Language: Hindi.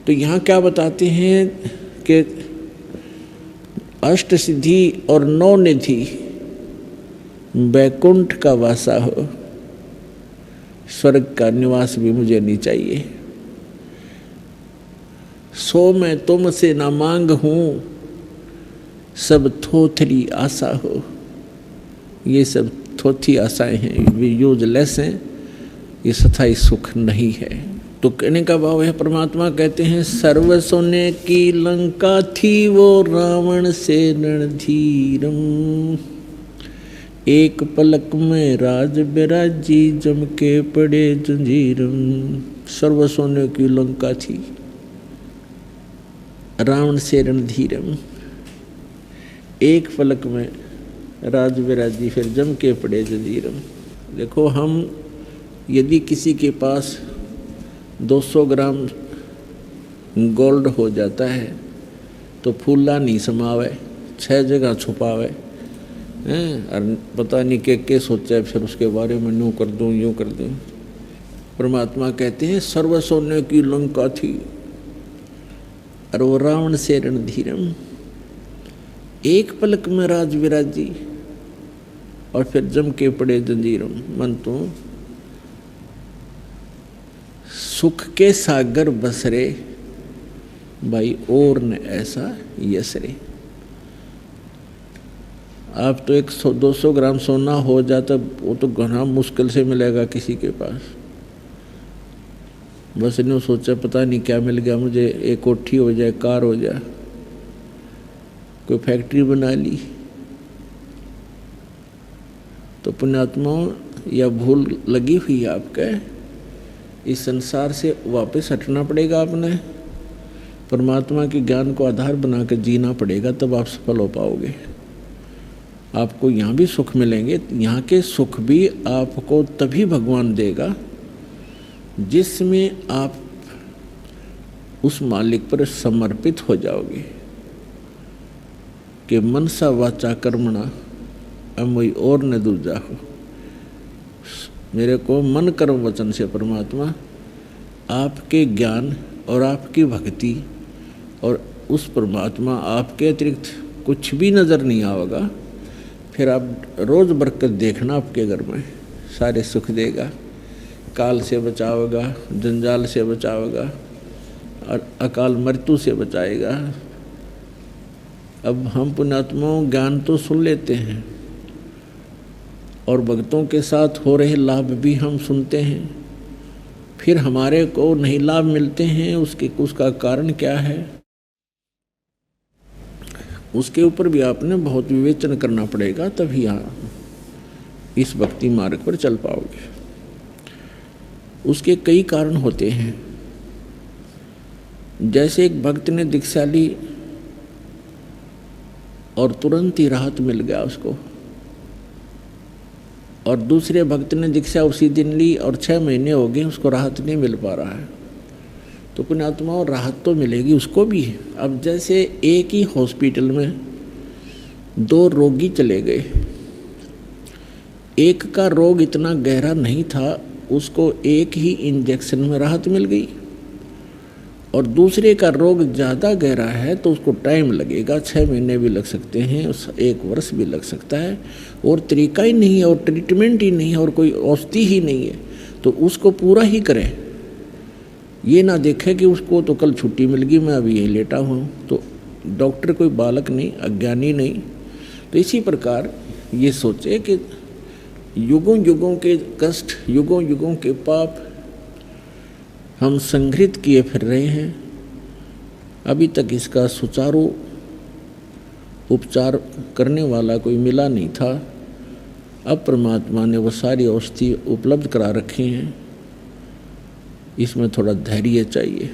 तो यहाँ क्या बताते हैं कि अष्ट सिद्धि और 9 निधि बैकुंठ का वासा हो, स्वर्ग का निवास भी मुझे नहीं चाहिए। सो मैं तुमसे ना मांग हूँ, सब थोथरी आशा हो। ये सब थोथी आशाएं हैं, वे यूजलेस हैं, ये स्थायी सुख नहीं है। तो कहने का भाव है, परमात्मा कहते हैं सर्व सोने की लंका थी वो रावण से रणधीरम, एक पलक में राज बिराजी जम के पड़े जंजीरम। सर्व सोने की लंका थी, रावण से रणधीरम, एक पलक में राज विराजी फिर जम के पड़े जंजीरम। देखो, हम यदि किसी के पास 200 ग्राम गोल्ड हो जाता है तो फूला नहीं समावे, 6 जगह छुपावे हैं, और पता नहीं के सोचा फिर उसके बारे में यूँ कर दूँ यूँ कर दूँ। परमात्मा कहते हैं सर्व सोने की लंका थी और वो रावण से रणधीरम, एक पलक में राज विराजी और फिर जम के पड़े जंजीरम। मन तो सुख के सागर बसरे भाई और न ऐसा यसरे। आप तो 100-200 ग्राम सोना हो जाता, वो तो घना मुश्किल से मिलेगा किसी के पास। बस इन्होंने सोचा पता नहीं क्या मिल गया मुझे, एक कोठी हो जाए, कार हो जाए, कोई फैक्ट्री बना ली। तो पुण्यात्माओं, यह भूल लगी हुई है आपके, इस संसार से वापस हटना पड़ेगा। आपने परमात्मा के ज्ञान को आधार बना कर जीना पड़ेगा, तब आप सफल हो पाओगे। आपको यहाँ भी सुख मिलेंगे, यहाँ के सुख भी आपको तभी भगवान देगा जिसमें आप उस मालिक पर समर्पित हो जाओगे कि मनसा वाचा कर्मणा अमोई और न दूजा हो। मेरे को मन कर्म वचन से परमात्मा आपके ज्ञान और आपकी भक्ति और उस परमात्मा आपके अतिरिक्त कुछ भी नज़र नहीं आएगा। फिर आप रोज़ बरकत देखना, आपके घर में सारे सुख देगा, काल से बचावेगा, जंजाल से बचावेगा और अकाल मृत्यु से बचाएगा। अब हम पुण्यात्माओं ज्ञान तो सुन लेते हैं और भक्तों के साथ हो रहे लाभ भी हम सुनते हैं, फिर हमारे को नहीं लाभ मिलते हैं। उसका कारण क्या है, उसके ऊपर भी आपने बहुत विवेचन करना पड़ेगा, तभी आप इस भक्ति मार्ग पर चल पाओगे। उसके कई कारण होते हैं। जैसे एक भक्त ने दीक्षा ली और तुरंत ही राहत मिल गया उसको, और दूसरे भक्त ने दीक्षा उसी दिन ली और 6 महीने हो गए, उसको राहत नहीं मिल पा रहा है। तो पुण्यात्मा, राहत तो मिलेगी उसको भी। अब जैसे एक ही हॉस्पिटल में 2 रोगी चले गए, एक का रोग इतना गहरा नहीं था, उसको एक ही इंजेक्शन में राहत मिल गई, और दूसरे का रोग ज़्यादा गहरा है तो उसको टाइम लगेगा, 6 महीने भी लग सकते हैं, 1 वर्ष भी लग सकता है, और तरीका ही नहीं है और ट्रीटमेंट ही नहीं है और कोई औषधि ही नहीं है। तो उसको पूरा ही करें, ये ना देखे कि उसको तो कल छुट्टी मिल गई, मैं अभी यही लेटा हूँ। तो डॉक्टर कोई बालक नहीं, अज्ञानी नहीं। तो इसी प्रकार ये सोचे कि युगों युगों के कष्ट, युगों युगों के पाप हम संग्रहित किए फिर रहे हैं, अभी तक इसका सुचारू उपचार करने वाला कोई मिला नहीं था। अब परमात्मा ने वो सारी औषधि उपलब्ध करा रखी हैं, इसमें थोड़ा धैर्य चाहिए।